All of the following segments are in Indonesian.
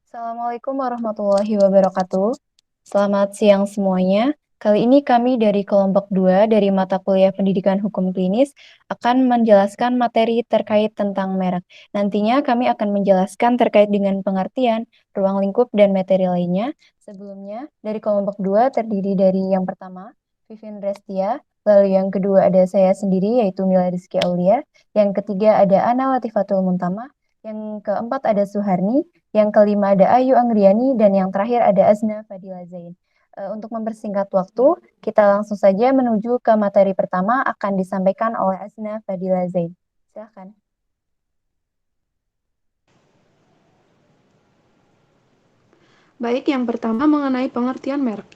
Assalamualaikum warahmatullahi wabarakatuh. Selamat siang semuanya. Kali ini kami dari kelompok 2 dari mata kuliah Pendidikan Hukum Klinis akan menjelaskan materi terkait tentang merek. Nantinya kami akan menjelaskan terkait dengan pengertian, ruang lingkup, dan materi lainnya. Sebelumnya, dari kelompok 2 terdiri dari yang pertama, Vivin Restia, lalu yang kedua ada saya sendiri yaitu Mila Rizky Aulia, yang ketiga ada Ana Latifatul Muntama, yang keempat ada Suharni, yang kelima ada Ayu Anggriani, dan yang terakhir ada Azna Fadila Zain. Untuk mempersingkat waktu, kita langsung saja menuju ke materi pertama akan disampaikan oleh Azna Fadila Zain. Silakan. Baik, yang pertama mengenai pengertian merek.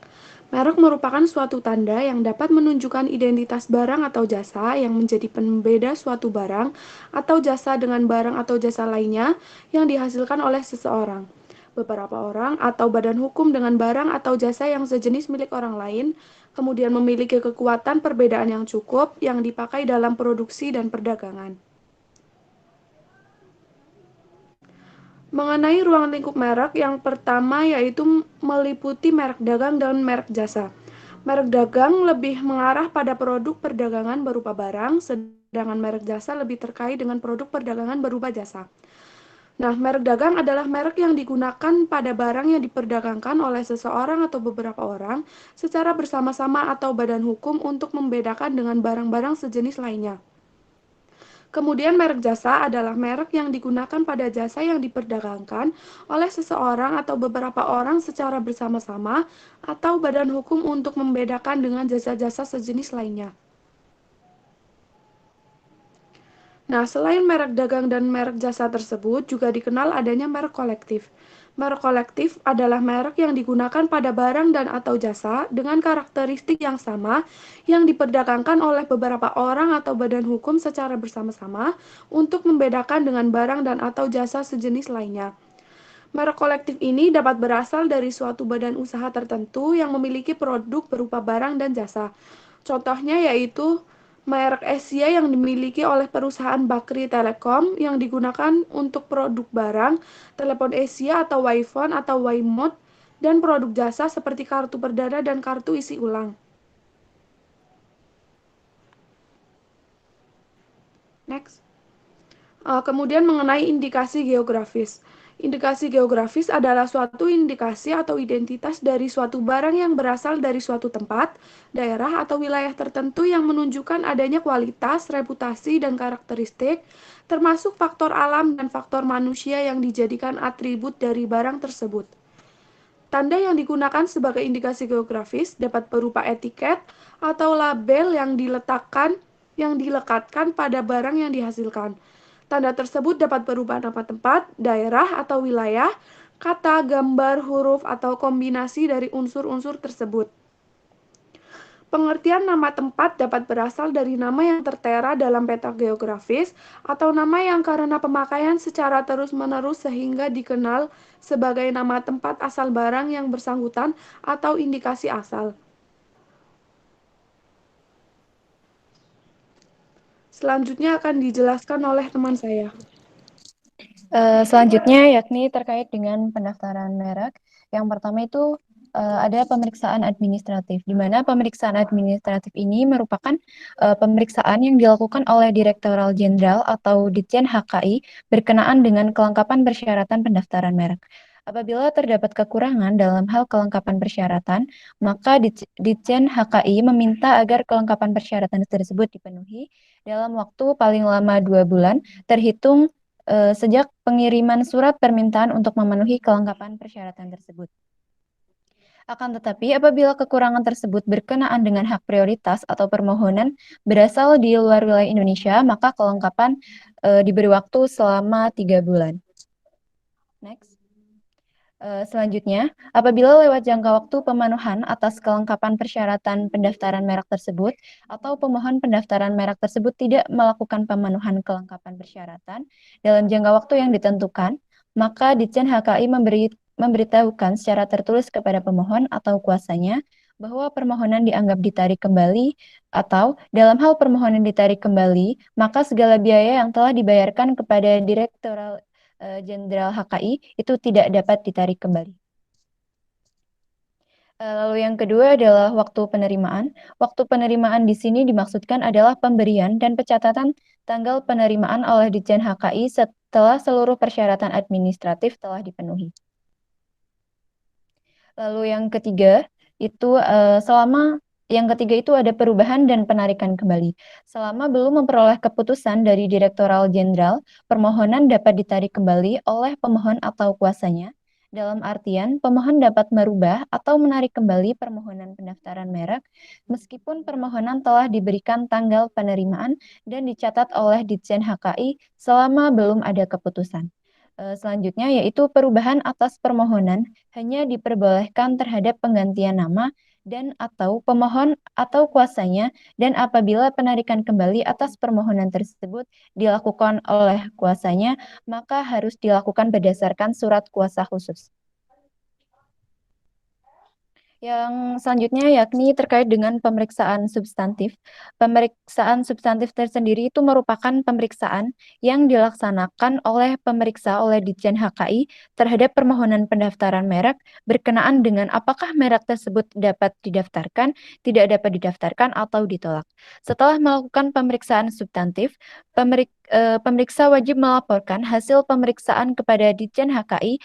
Merek merupakan suatu tanda yang dapat menunjukkan identitas barang atau jasa yang menjadi pembeda suatu barang atau jasa dengan barang atau jasa lainnya yang dihasilkan oleh seseorang, beberapa orang, atau badan hukum dengan barang atau jasa yang sejenis milik orang lain, kemudian memiliki kekuatan perbedaan yang cukup yang dipakai dalam produksi dan perdagangan. Mengenai ruang lingkup merek, yang pertama yaitu meliputi merek dagang dan merek jasa. Merek dagang lebih mengarah pada produk perdagangan berupa barang, sedangkan merek jasa lebih terkait dengan produk perdagangan berupa jasa. Nah, merek dagang adalah merek yang digunakan pada barang yang diperdagangkan oleh seseorang atau beberapa orang secara bersama-sama atau badan hukum untuk membedakan dengan barang-barang sejenis lainnya. Kemudian merek jasa adalah merek yang digunakan pada jasa yang diperdagangkan oleh seseorang atau beberapa orang secara bersama-sama atau badan hukum untuk membedakan dengan jasa-jasa sejenis lainnya. Nah, selain merek dagang dan merek jasa tersebut, juga dikenal adanya merek kolektif. Merek kolektif adalah merek yang digunakan pada barang dan atau jasa dengan karakteristik yang sama yang diperdagangkan oleh beberapa orang atau badan hukum secara bersama-sama untuk membedakan dengan barang dan atau jasa sejenis lainnya. Merek kolektif ini dapat berasal dari suatu badan usaha tertentu yang memiliki produk berupa barang dan jasa. Contohnya yaitu merek Asia yang dimiliki oleh perusahaan Bakri Telekom yang digunakan untuk produk barang, telepon Asia atau Wi-Phone atau Wi-Mode, dan produk jasa seperti kartu perdana dan kartu isi ulang. Next. Kemudian mengenai indikasi geografis. Indikasi geografis adalah suatu indikasi atau identitas dari suatu barang yang berasal dari suatu tempat, daerah, atau wilayah tertentu yang menunjukkan adanya kualitas, reputasi, dan karakteristik, termasuk faktor alam dan faktor manusia yang dijadikan atribut dari barang tersebut. Tanda yang digunakan sebagai indikasi geografis dapat berupa etiket atau label yang dilekatkan pada barang yang dihasilkan. Tanda tersebut dapat berupa nama tempat, daerah atau wilayah, kata, gambar, huruf, atau kombinasi dari unsur-unsur tersebut. Pengertian nama tempat dapat berasal dari nama yang tertera dalam peta geografis atau nama yang karena pemakaian secara terus-menerus sehingga dikenal sebagai nama tempat asal barang yang bersangkutan atau indikasi asal. Selanjutnya akan dijelaskan oleh teman saya. Selanjutnya yakni terkait dengan pendaftaran merek. Yang pertama itu ada pemeriksaan administratif, di mana pemeriksaan administratif ini merupakan pemeriksaan yang dilakukan oleh Direktoral Jenderal atau Ditjen HKI berkenaan dengan kelengkapan persyaratan pendaftaran merek. Apabila terdapat kekurangan dalam hal kelengkapan persyaratan, maka Ditjen HKI meminta agar kelengkapan persyaratan tersebut dipenuhi dalam waktu paling lama 2 bulan terhitung sejak pengiriman surat permintaan untuk memenuhi kelengkapan persyaratan tersebut. Akan tetapi, apabila kekurangan tersebut berkenaan dengan hak prioritas atau permohonan berasal di luar wilayah Indonesia, maka kelengkapan diberi waktu selama 3 bulan. Next. Selanjutnya, apabila lewat jangka waktu pemenuhan atas kelengkapan persyaratan pendaftaran merek tersebut atau pemohon pendaftaran merek tersebut tidak melakukan pemenuhan kelengkapan persyaratan dalam jangka waktu yang ditentukan, maka Ditjen HKI memberitahukan secara tertulis kepada pemohon atau kuasanya bahwa permohonan dianggap ditarik kembali atau dalam hal permohonan ditarik kembali, maka segala biaya yang telah dibayarkan kepada Jenderal HKI itu tidak dapat ditarik kembali. Lalu yang kedua adalah waktu penerimaan. Waktu penerimaan di sini dimaksudkan adalah pemberian dan pencatatan tanggal penerimaan oleh Ditjen HKI setelah seluruh persyaratan administratif telah dipenuhi. Lalu yang ketiga itu ada perubahan dan penarikan kembali. Selama belum memperoleh keputusan dari Direktoral Jenderal, permohonan dapat ditarik kembali oleh pemohon atau kuasanya. Dalam artian, pemohon dapat merubah atau menarik kembali permohonan pendaftaran merek meskipun permohonan telah diberikan tanggal penerimaan dan dicatat oleh Ditjen HKI selama belum ada keputusan. Selanjutnya yaitu perubahan atas permohonan hanya diperbolehkan terhadap penggantian nama dan atau pemohon atau kuasanya dan apabila penarikan kembali atas permohonan tersebut dilakukan oleh kuasanya, maka harus dilakukan berdasarkan surat kuasa khusus. Yang selanjutnya yakni terkait dengan pemeriksaan substantif. Pemeriksaan substantif tersendiri itu merupakan pemeriksaan yang dilaksanakan oleh pemeriksa oleh Ditjen HKI terhadap permohonan pendaftaran merek berkenaan dengan apakah merek tersebut dapat didaftarkan, tidak dapat didaftarkan, atau ditolak. Setelah melakukan pemeriksaan substantif, pemeriksa wajib melaporkan hasil pemeriksaan kepada Ditjen HKI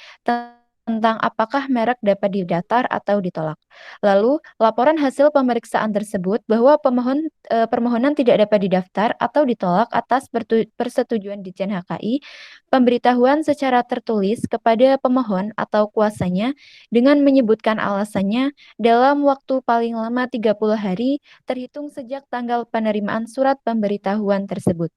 tentang apakah merek dapat didaftar atau ditolak. Lalu, laporan hasil pemeriksaan tersebut bahwa permohonan tidak dapat didaftar atau ditolak atas persetujuan Ditjen HKI, pemberitahuan secara tertulis kepada pemohon atau kuasanya dengan menyebutkan alasannya dalam waktu paling lama 30 hari terhitung sejak tanggal penerimaan surat pemberitahuan tersebut.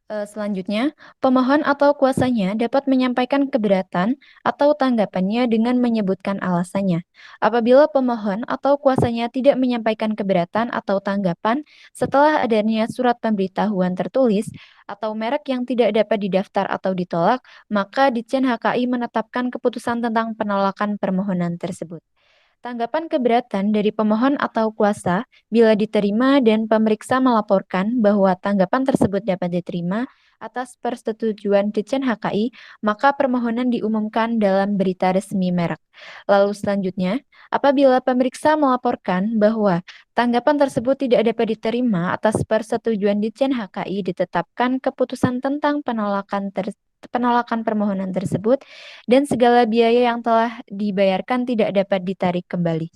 Selanjutnya, pemohon atau kuasanya dapat menyampaikan keberatan atau tanggapannya dengan menyebutkan alasannya. Apabila pemohon atau kuasanya tidak menyampaikan keberatan atau tanggapan setelah adanya surat pemberitahuan tertulis atau merek yang tidak dapat didaftar atau ditolak, maka Ditjen HKI menetapkan keputusan tentang penolakan permohonan tersebut. Tanggapan keberatan dari pemohon atau kuasa bila diterima dan pemeriksa melaporkan bahwa tanggapan tersebut dapat diterima atas persetujuan Ditjen HKI, maka permohonan diumumkan dalam berita resmi merek. Lalu selanjutnya, apabila pemeriksa melaporkan bahwa tanggapan tersebut tidak dapat diterima atas persetujuan Ditjen HKI, ditetapkan keputusan tentang penolakan permohonan tersebut dan segala biaya yang telah dibayarkan tidak dapat ditarik kembali.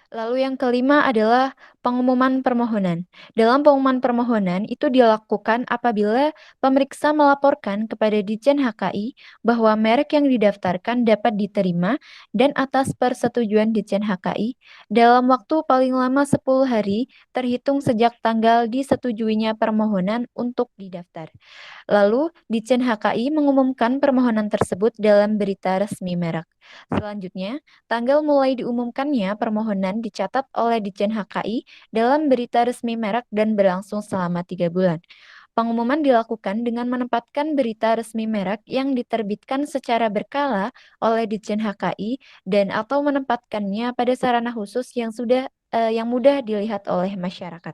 Lalu yang kelima adalah pengumuman permohonan. Dalam pengumuman permohonan itu dilakukan apabila pemeriksa melaporkan kepada Ditjen HKI bahwa merek yang didaftarkan dapat diterima dan atas persetujuan Ditjen HKI dalam waktu paling lama 10 hari terhitung sejak tanggal disetujuinya permohonan untuk didaftar. Lalu, Ditjen HKI mengumumkan permohonan tersebut dalam berita resmi merek. Selanjutnya, tanggal mulai diumumkannya permohonan dicatat oleh Ditjen HKI dalam berita resmi merek dan berlangsung selama 3 bulan. Pengumuman dilakukan dengan menempatkan berita resmi merek yang diterbitkan secara berkala oleh Ditjen HKI dan atau menempatkannya pada sarana khusus yang mudah dilihat oleh masyarakat.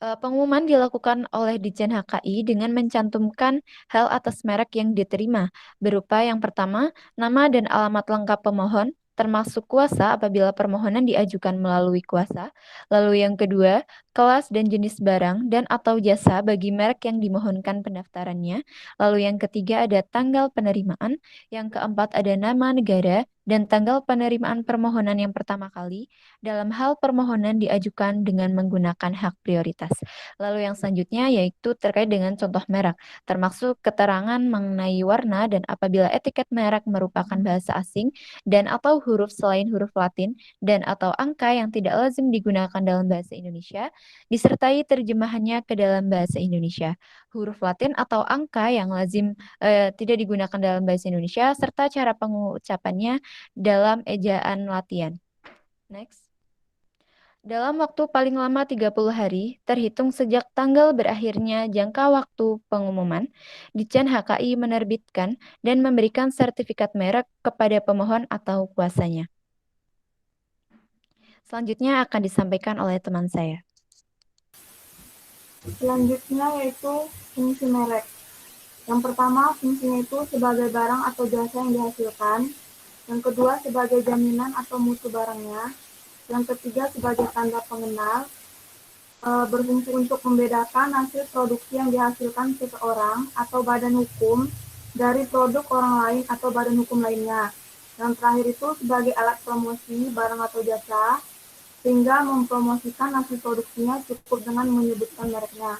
Pengumuman dilakukan oleh Ditjen HKI dengan mencantumkan hal atas merek yang diterima, berupa yang pertama, nama dan alamat lengkap pemohon, termasuk kuasa apabila permohonan diajukan melalui kuasa. Lalu yang kedua, kelas dan jenis barang dan atau jasa bagi merek yang dimohonkan pendaftarannya. Lalu yang ketiga ada tanggal penerimaan, yang keempat ada nama negara, dan tanggal penerimaan permohonan yang pertama kali dalam hal permohonan diajukan dengan menggunakan hak prioritas. Lalu yang selanjutnya yaitu terkait dengan contoh merek, termasuk keterangan mengenai warna dan apabila etiket merek merupakan bahasa asing dan atau huruf selain huruf Latin dan atau angka yang tidak lazim digunakan dalam bahasa Indonesia, disertai terjemahannya ke dalam bahasa Indonesia. Huruf Latin atau angka yang lazim tidak digunakan dalam bahasa Indonesia, serta cara pengucapannya dalam ejaan latihan. Next. Dalam waktu paling lama 30 hari, terhitung sejak tanggal berakhirnya jangka waktu pengumuman, Ditjen HKI menerbitkan dan memberikan sertifikat merek kepada pemohon atau kuasanya. Selanjutnya akan disampaikan oleh teman saya. Selanjutnya yaitu fungsi merek. Yang pertama, fungsinya itu sebagai barang atau jasa yang dihasilkan. Yang kedua, sebagai jaminan atau mutu barangnya. Yang ketiga, sebagai tanda pengenal. Berfungsi untuk membedakan hasil produksi yang dihasilkan seseorang atau badan hukum dari produk orang lain atau badan hukum lainnya. Yang terakhir itu sebagai alat promosi barang atau jasa, sehingga mempromosikan hasil produksinya cukup dengan menyebutkan mereknya.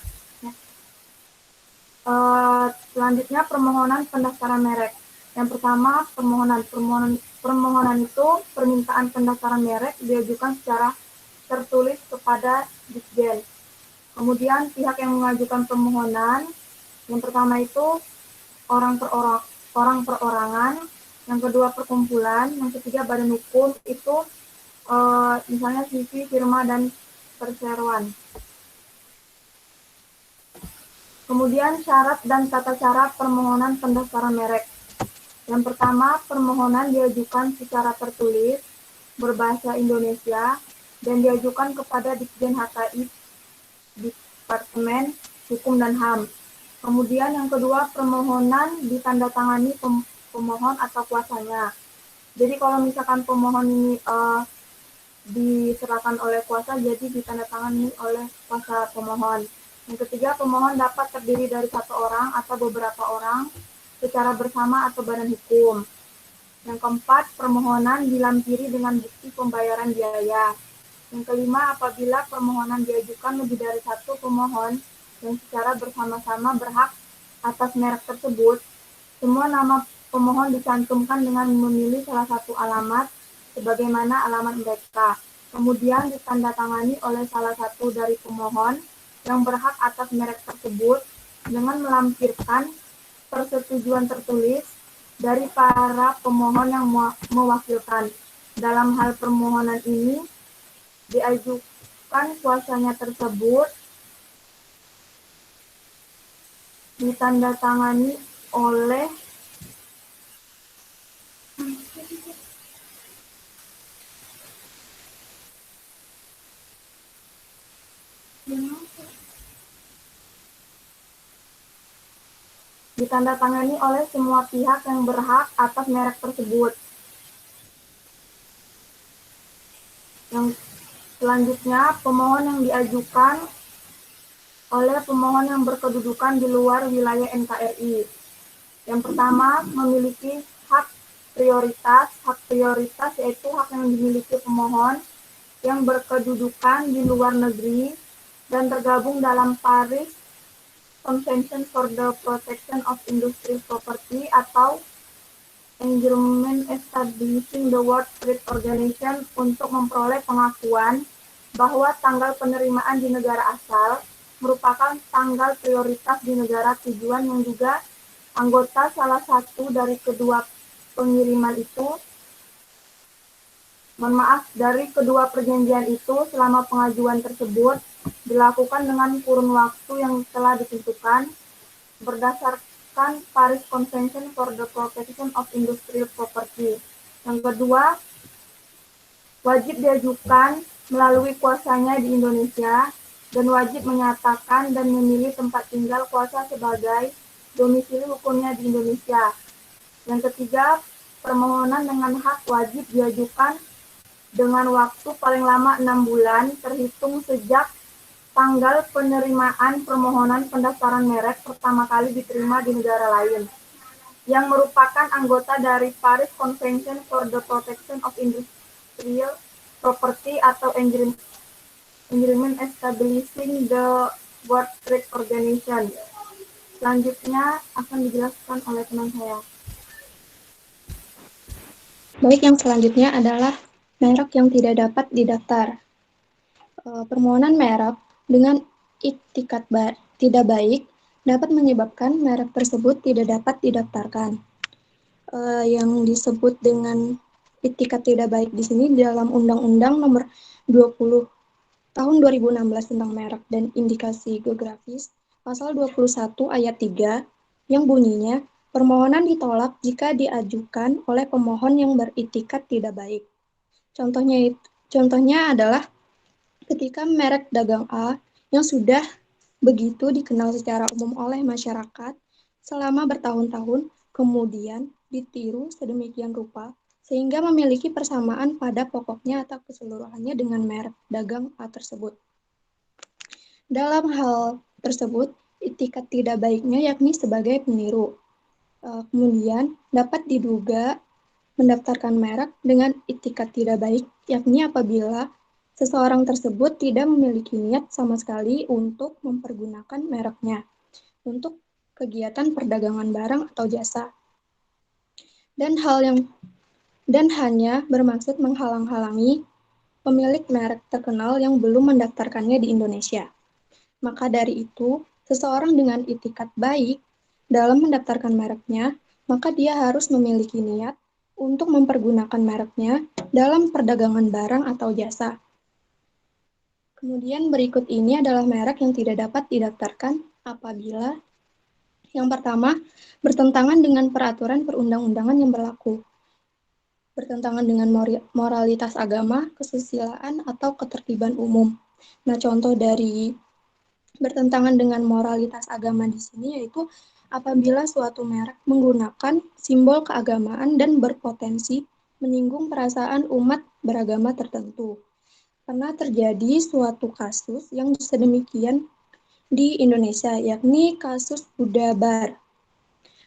Selanjutnya permohonan pendaftaran merek. Yang pertama, permohonan itu permintaan pendaftaran merek diajukan secara tertulis kepada Ditjen. Kemudian pihak yang mengajukan permohonan, yang pertama itu orang perorangan, yang kedua perkumpulan, yang ketiga badan hukum itu misalnya CV, firma, dan perseroan. Kemudian syarat dan tata cara permohonan pendaftaran merek. Yang pertama, permohonan diajukan secara tertulis berbahasa Indonesia dan diajukan kepada Ditjen HKI, Departemen Hukum dan HAM. Kemudian yang kedua, permohonan ditandatangani pemohon atau kuasanya. Jadi kalau misalkan pemohon ini diserahkan oleh kuasa, jadi ditandatangani oleh kuasa pemohon. Yang ketiga, pemohon dapat terdiri dari satu orang atau beberapa orang secara bersama atau badan hukum. Yang keempat, permohonan dilampiri dengan bukti pembayaran biaya. Yang kelima, apabila permohonan diajukan lebih dari satu pemohon yang secara bersama-sama berhak atas merek tersebut, semua nama pemohon dicantumkan dengan memilih salah satu alamat sebagaimana alamat mereka. Kemudian ditandatangani oleh salah satu dari pemohon yang berhak atas merek tersebut dengan melampirkan persetujuan tertulis dari para pemohon yang mewakilkan. Dalam hal permohonan ini diajukan kuasanya tersebut ditandatangani oleh semua pihak yang berhak atas merek tersebut. Yang selanjutnya, pemohon yang diajukan oleh pemohon yang berkedudukan di luar wilayah NKRI. Yang pertama, memiliki hak prioritas. Hak prioritas yaitu hak yang dimiliki pemohon yang berkedudukan di luar negeri dan tergabung dalam Paris Convention for the Protection of Industrial Property atau Environment Establishing the World Trade Organization untuk memperoleh pengakuan bahwa tanggal penerimaan di negara asal merupakan tanggal prioritas di negara tujuan yang juga anggota salah satu dari kedua pengiriman itu. Dari kedua perjanjian itu selama pengajuan tersebut dilakukan dengan kurun waktu yang telah ditentukan berdasarkan Paris Convention for the Protection of Industrial Property. Yang kedua, wajib diajukan melalui kuasanya di Indonesia dan wajib menyatakan dan memilih tempat tinggal kuasa sebagai domisili hukumnya di Indonesia. Yang ketiga, permohonan dengan hak wajib diajukan dengan waktu paling lama 6 bulan terhitung sejak tanggal penerimaan permohonan pendaftaran merek pertama kali diterima di negara lain yang merupakan anggota dari Paris Convention for the Protection of Industrial Property atau Environment Establishing the World Trade Organization. Selanjutnya akan dijelaskan oleh teman saya. Baik, yang selanjutnya adalah merek yang tidak dapat didaftar. Permohonan merek dengan iktikat tidak baik dapat menyebabkan merek tersebut tidak dapat didaftarkan. Yang disebut dengan iktikat tidak baik di sini dalam Undang-Undang Nomor 20 Tahun 2016 tentang merek dan indikasi geografis, Pasal 21 ayat 3, yang bunyinya, permohonan ditolak jika diajukan oleh pemohon yang beriktikat tidak baik. Contohnya adalah ketika merek dagang A yang sudah begitu dikenal secara umum oleh masyarakat selama bertahun-tahun, kemudian ditiru sedemikian rupa sehingga memiliki persamaan pada pokoknya atau keseluruhannya dengan merek dagang A tersebut. Dalam hal tersebut, itikat tidak baiknya yakni sebagai peniru. Kemudian dapat diduga mendaftarkan merek dengan itikat tidak baik, yakni apabila seseorang tersebut tidak memiliki niat sama sekali untuk mempergunakan mereknya untuk kegiatan perdagangan barang atau jasa, dan hanya bermaksud menghalang-halangi pemilik merek terkenal yang belum mendaftarkannya di Indonesia. Maka dari itu, seseorang dengan itikat baik dalam mendaftarkan mereknya, maka dia harus memiliki niat untuk mempergunakan mereknya dalam perdagangan barang atau jasa. Kemudian berikut ini adalah merek yang tidak dapat didaftarkan apabila yang pertama, bertentangan dengan peraturan perundang-undangan yang berlaku, bertentangan dengan moralitas agama, kesusilaan, atau ketertiban umum. Nah, contoh dari bertentangan dengan moralitas agama di sini yaitu apabila suatu merek menggunakan simbol keagamaan dan berpotensi menyinggung perasaan umat beragama tertentu. Pernah terjadi suatu kasus yang sedemikian di Indonesia, yakni kasus Buddha Bar.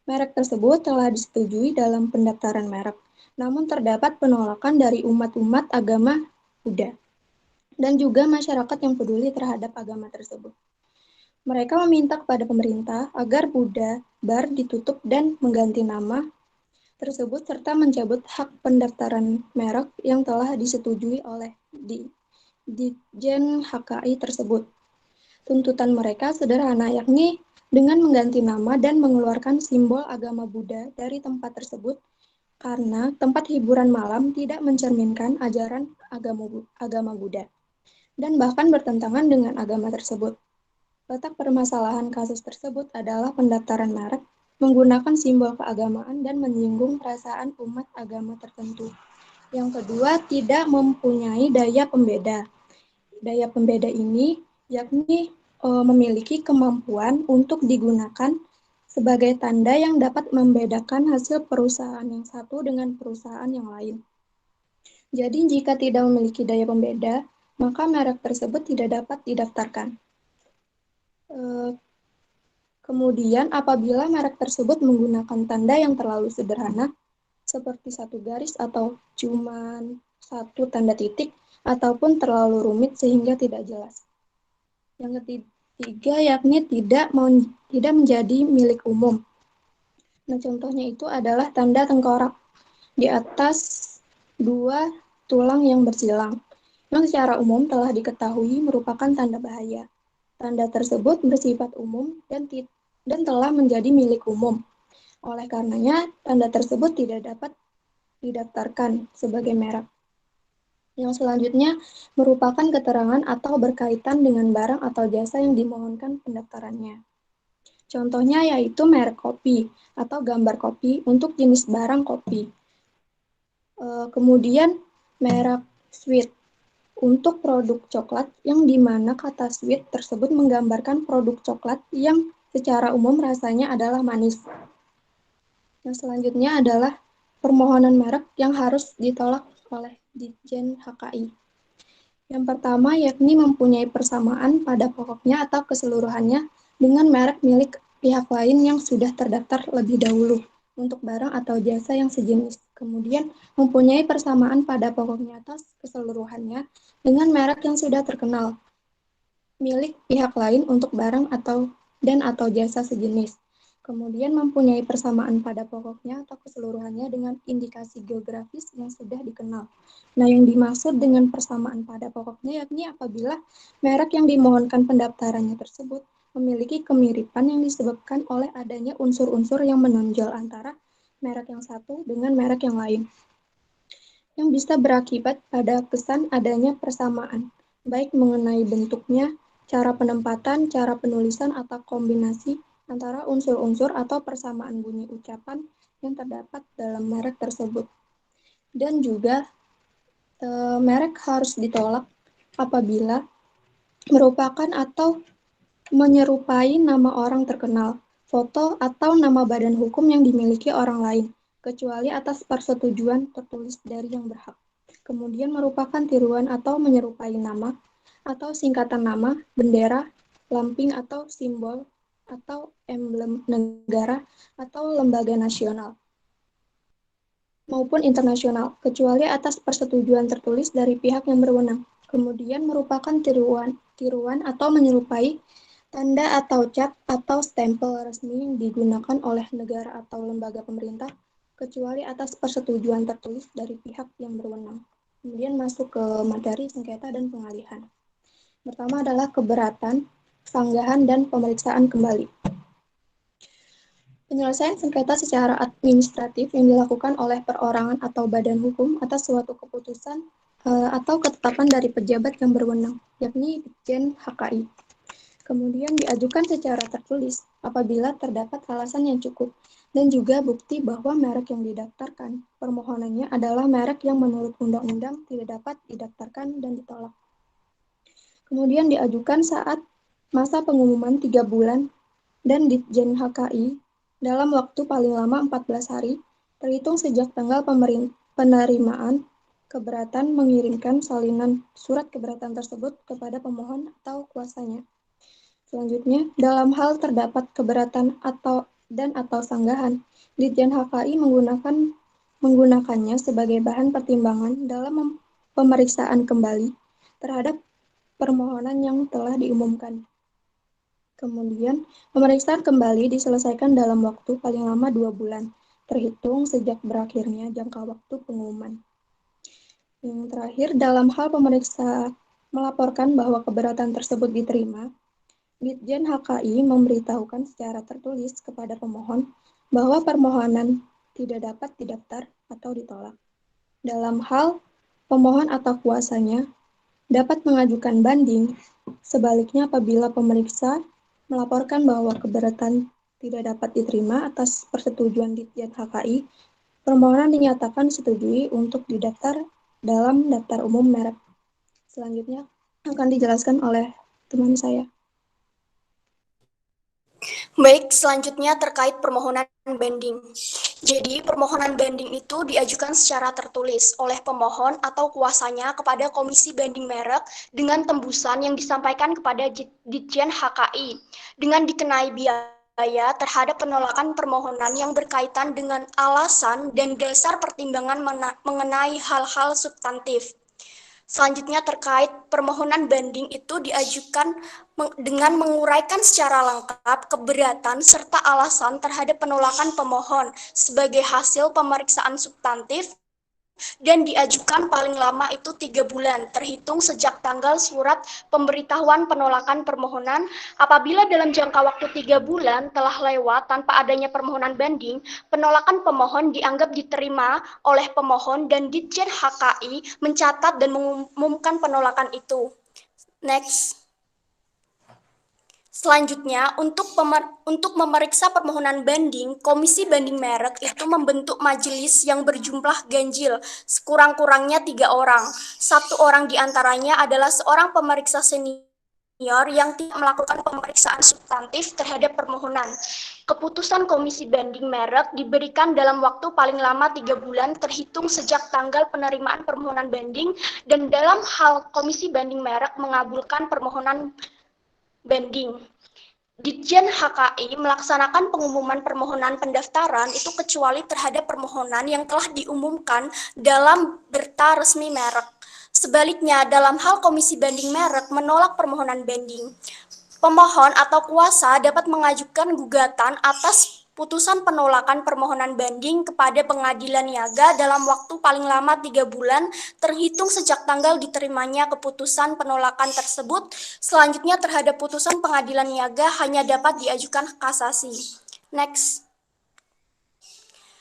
Merek tersebut telah disetujui dalam pendaftaran merek, namun terdapat penolakan dari umat-umat agama Buddha dan juga masyarakat yang peduli terhadap agama tersebut. Mereka meminta kepada pemerintah agar Buddha Bar ditutup dan mengganti nama tersebut serta mencabut hak pendaftaran merek yang telah disetujui oleh Ditjen HKI tersebut. Tuntutan mereka sederhana, yakni dengan mengganti nama dan mengeluarkan simbol agama Buddha dari tempat tersebut karena tempat hiburan malam tidak mencerminkan ajaran agama Buddha dan bahkan bertentangan dengan agama tersebut. Letak permasalahan kasus tersebut adalah pendaftaran merek menggunakan simbol keagamaan dan menyinggung perasaan umat agama tertentu. Yang kedua, tidak mempunyai daya pembeda. Daya pembeda ini yakni memiliki kemampuan untuk digunakan sebagai tanda yang dapat membedakan hasil perusahaan yang satu dengan perusahaan yang lain. Jadi, jika tidak memiliki daya pembeda, maka merek tersebut tidak dapat didaftarkan. Kemudian, apabila merek tersebut menggunakan tanda yang terlalu sederhana, seperti satu garis atau cuma satu tanda titik, ataupun terlalu rumit sehingga tidak jelas. Yang ketiga, yakni tidak menjadi milik umum. Nah, contohnya itu adalah tanda tengkorak di atas dua tulang yang bersilang, yang secara umum telah diketahui merupakan tanda bahaya. Tanda tersebut bersifat umum dan telah menjadi milik umum. Oleh karenanya, tanda tersebut tidak dapat didaftarkan sebagai merek. Yang selanjutnya merupakan keterangan atau berkaitan dengan barang atau jasa yang dimohonkan pendaftarannya. Contohnya yaitu merek kopi atau gambar kopi untuk jenis barang kopi. Kemudian merek sweet untuk produk coklat yang dimana kata sweet tersebut menggambarkan produk coklat yang secara umum rasanya adalah manis. Yang selanjutnya adalah permohonan merek yang harus ditolak oleh Ditjen HKI. Yang pertama yakni mempunyai persamaan pada pokoknya atau keseluruhannya dengan merek milik pihak lain yang sudah terdaftar lebih dahulu untuk barang atau jasa yang sejenis. Kemudian mempunyai persamaan pada pokoknya atau keseluruhannya dengan merek yang sudah terkenal milik pihak lain untuk barang atau jasa sejenis. Kemudian mempunyai persamaan pada pokoknya atau keseluruhannya dengan indikasi geografis yang sudah dikenal. Nah, yang dimaksud dengan persamaan pada pokoknya yakni apabila merek yang dimohonkan pendaftarannya tersebut memiliki kemiripan yang disebabkan oleh adanya unsur-unsur yang menonjol antara merek yang satu dengan merek yang lain, yang bisa berakibat pada kesan adanya persamaan, baik mengenai bentuknya, cara penempatan, cara penulisan, atau kombinasi antara unsur-unsur atau persamaan bunyi ucapan yang terdapat dalam merek tersebut. Dan juga merek harus ditolak apabila merupakan atau menyerupai nama orang terkenal, foto, atau nama badan hukum yang dimiliki orang lain, kecuali atas persetujuan tertulis dari yang berhak. Kemudian merupakan tiruan atau menyerupai nama, atau singkatan nama, bendera, lamping atau simbol, atau emblem negara atau lembaga nasional maupun internasional, kecuali atas persetujuan tertulis dari pihak yang berwenang. Kemudian merupakan tiruan atau menyerupai tanda atau cat atau stempel resmi yang digunakan oleh negara atau lembaga pemerintah, kecuali atas persetujuan tertulis dari pihak yang berwenang. Kemudian masuk ke materi sengketa dan pengalihan. Pertama adalah keberatan, sanggahan, dan pemeriksaan kembali. Penyelesaian sengketa secara administratif yang dilakukan oleh perorangan atau badan hukum atas suatu keputusan atau ketetapan dari pejabat yang berwenang, yakni Ditjen HKI. Kemudian diajukan secara tertulis apabila terdapat alasan yang cukup dan juga bukti bahwa merek yang didaftarkan permohonannya adalah merek yang menurut undang-undang tidak dapat didaftarkan dan ditolak. Kemudian diajukan saat masa pengumuman 3 bulan dan Ditjen HKI dalam waktu paling lama 14 hari terhitung sejak tanggal penerimaan keberatan mengirimkan salinan surat keberatan tersebut kepada pemohon atau kuasanya. Selanjutnya, dalam hal terdapat keberatan atau sanggahan, Ditjen HKI menggunakannya sebagai bahan pertimbangan dalam pemeriksaan kembali terhadap permohonan yang telah diumumkan. Kemudian, pemeriksaan kembali diselesaikan dalam waktu paling lama 2 bulan, terhitung sejak berakhirnya jangka waktu pengumuman. Yang terakhir, dalam hal pemeriksa melaporkan bahwa keberatan tersebut diterima, Ditjen HKI memberitahukan secara tertulis kepada pemohon bahwa permohonan tidak dapat didaftar atau ditolak. Dalam hal pemohon atau kuasanya dapat mengajukan banding. Sebaliknya, apabila pemeriksa melaporkan bahwa keberatan tidak dapat diterima atas persetujuan Ditjen HKI, permohonan dinyatakan disetujui untuk didaftar dalam daftar umum merek. Selanjutnya akan dijelaskan oleh teman saya. Baik, selanjutnya terkait permohonan banding. Jadi, permohonan banding itu diajukan secara tertulis oleh pemohon atau kuasanya kepada Komisi Banding Merek dengan tembusan yang disampaikan kepada Ditjen HKI dengan dikenai biaya terhadap penolakan permohonan yang berkaitan dengan alasan dan dasar pertimbangan mengenai hal-hal substantif. Selanjutnya terkait permohonan banding itu diajukan dengan menguraikan secara lengkap keberatan serta alasan terhadap penolakan pemohon sebagai hasil pemeriksaan substantif dan diajukan paling lama itu 3 bulan terhitung sejak tanggal surat pemberitahuan penolakan permohonan. Apabila dalam jangka waktu 3 bulan telah lewat tanpa adanya permohonan banding, penolakan pemohon dianggap diterima oleh pemohon dan Ditjen HKI mencatat dan mengumumkan penolakan itu. Next. Selanjutnya, untuk memeriksa permohonan banding, Komisi Banding Merek itu membentuk majelis yang berjumlah ganjil, sekurang-kurangnya 3 orang. 1 orang diantaranya adalah seorang pemeriksa senior yang tidak melakukan pemeriksaan substantif terhadap permohonan. Keputusan Komisi Banding Merek diberikan dalam waktu paling lama 3 bulan terhitung sejak tanggal penerimaan permohonan banding, dan dalam hal Komisi Banding Merek mengabulkan permohonan banding, Ditjen HKI melaksanakan pengumuman permohonan pendaftaran itu kecuali terhadap permohonan yang telah diumumkan dalam berita resmi merek. Sebaliknya, dalam hal Komisi Banding Merek menolak permohonan banding, pemohon atau kuasa dapat mengajukan gugatan atas putusan penolakan permohonan banding kepada pengadilan niaga dalam waktu paling lama 3 bulan terhitung sejak tanggal diterimanya keputusan penolakan tersebut. Selanjutnya terhadap putusan pengadilan niaga hanya dapat diajukan kasasi. Next.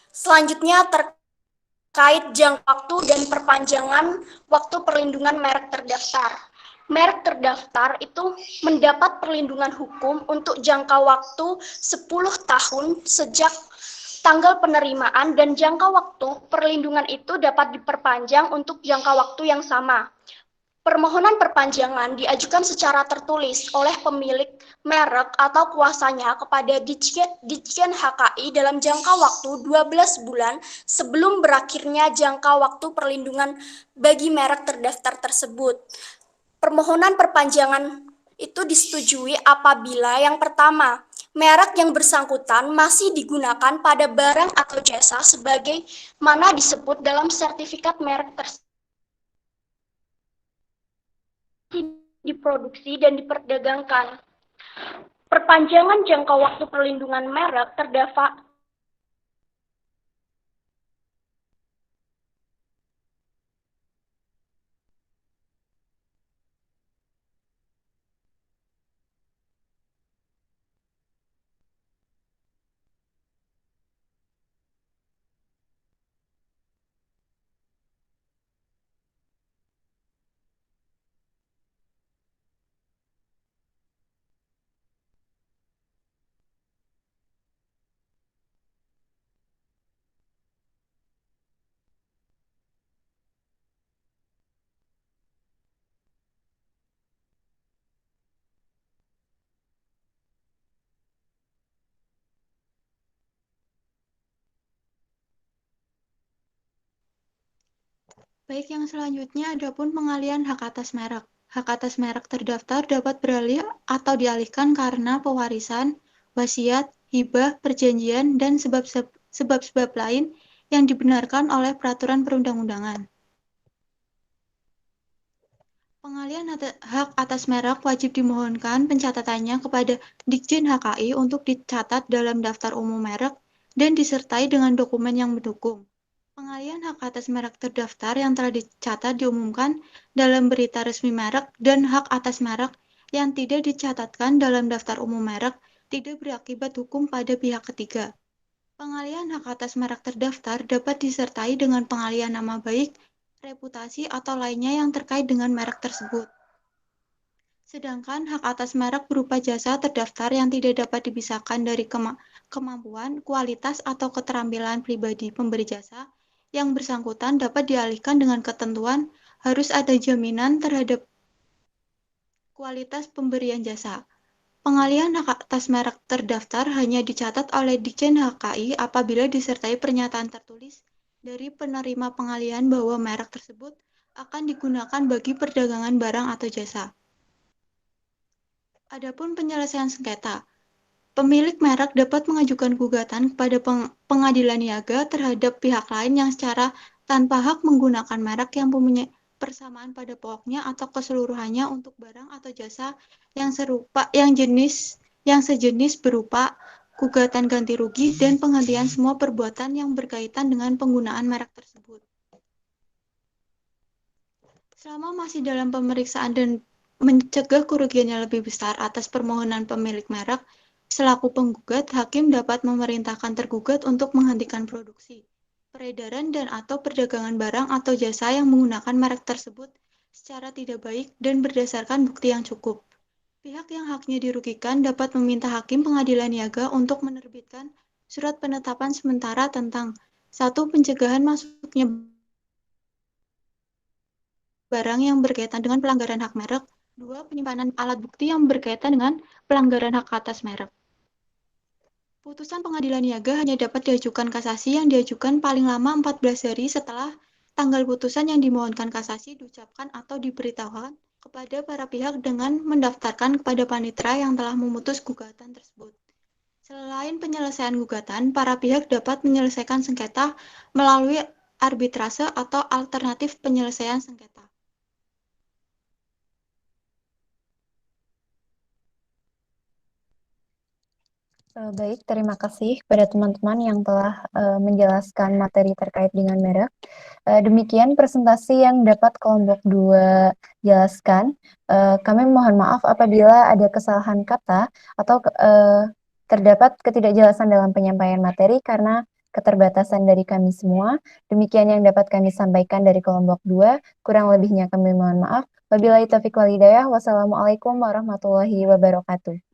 Selanjutnya terkait jangka waktu dan perpanjangan waktu perlindungan merek terdaftar. Merek terdaftar itu mendapat perlindungan hukum untuk jangka waktu 10 tahun sejak tanggal penerimaan, dan jangka waktu perlindungan itu dapat diperpanjang untuk jangka waktu yang sama. Permohonan perpanjangan diajukan secara tertulis oleh pemilik merek atau kuasanya kepada Ditjen HKI dalam jangka waktu 12 bulan sebelum berakhirnya jangka waktu perlindungan bagi merek terdaftar tersebut. Permohonan perpanjangan itu disetujui apabila yang pertama, merek yang bersangkutan masih digunakan pada barang atau jasa sebagai mana disebut dalam sertifikat merek tersebut diproduksi dan diperdagangkan. Perpanjangan jangka waktu perlindungan merek terdapat Baik, yang selanjutnya adapun pengalihan hak atas merek. Hak atas merek terdaftar dapat beralih atau dialihkan karena pewarisan, wasiat, hibah, perjanjian, dan sebab-sebab lain yang dibenarkan oleh peraturan perundang-undangan. Pengalihan hak atas merek wajib dimohonkan pencatatannya kepada Ditjen HKI untuk dicatat dalam daftar umum merek dan disertai dengan dokumen yang mendukung. Pengalihan hak atas merek terdaftar yang telah dicatat diumumkan dalam berita resmi merek dan hak atas merek yang tidak dicatatkan dalam daftar umum merek tidak berakibat hukum pada pihak ketiga. Pengalihan hak atas merek terdaftar dapat disertai dengan pengalihan nama baik, reputasi, atau lainnya yang terkait dengan merek tersebut. Sedangkan hak atas merek berupa jasa terdaftar yang tidak dapat dipisahkan dari kemampuan, kualitas, atau keterampilan pribadi pemberi jasa yang bersangkutan dapat dialihkan dengan ketentuan harus ada jaminan terhadap kualitas pemberian jasa. Pengalihan hak atas merek terdaftar hanya dicatat oleh Ditjen HKI apabila disertai pernyataan tertulis dari penerima pengalihan bahwa merek tersebut akan digunakan bagi perdagangan barang atau jasa. Adapun penyelesaian sengketa, pemilik merek dapat mengajukan gugatan kepada pengadilan niaga terhadap pihak lain yang secara tanpa hak menggunakan merek yang mempunyai persamaan pada pokoknya atau keseluruhannya untuk barang atau jasa yang sejenis berupa gugatan ganti rugi dan penghentian semua perbuatan yang berkaitan dengan penggunaan merek tersebut. Selama masih dalam pemeriksaan dan mencegah kerugian yang lebih besar atas permohonan pemilik merek, selaku penggugat, hakim dapat memerintahkan tergugat untuk menghentikan produksi, peredaran dan/atau perdagangan barang atau jasa yang menggunakan merek tersebut secara tidak baik dan berdasarkan bukti yang cukup. Pihak yang haknya dirugikan dapat meminta hakim pengadilan niaga untuk menerbitkan surat penetapan sementara tentang 1. Pencegahan masuknya barang yang berkaitan dengan pelanggaran hak merek, 2. Penyimpanan alat bukti yang berkaitan dengan pelanggaran hak atas merek. Putusan pengadilan niaga hanya dapat diajukan kasasi yang diajukan paling lama 14 hari setelah tanggal putusan yang dimohonkan kasasi diucapkan atau diberitahukan kepada para pihak dengan mendaftarkan kepada panitera yang telah memutus gugatan tersebut. Selain penyelesaian gugatan, para pihak dapat menyelesaikan sengketa melalui arbitrase atau alternatif penyelesaian sengketa. Baik, terima kasih kepada teman-teman yang telah menjelaskan materi terkait dengan merek. Demikian presentasi yang dapat kelompok 2 jelaskan. Kami mohon maaf apabila ada kesalahan kata atau terdapat ketidakjelasan dalam penyampaian materi karena keterbatasan dari kami semua. Demikian yang dapat kami sampaikan dari kelompok 2. Kurang lebihnya kami mohon maaf. Wabillahi taufiq wal hidayah. Wassalamualaikum warahmatullahi wabarakatuh.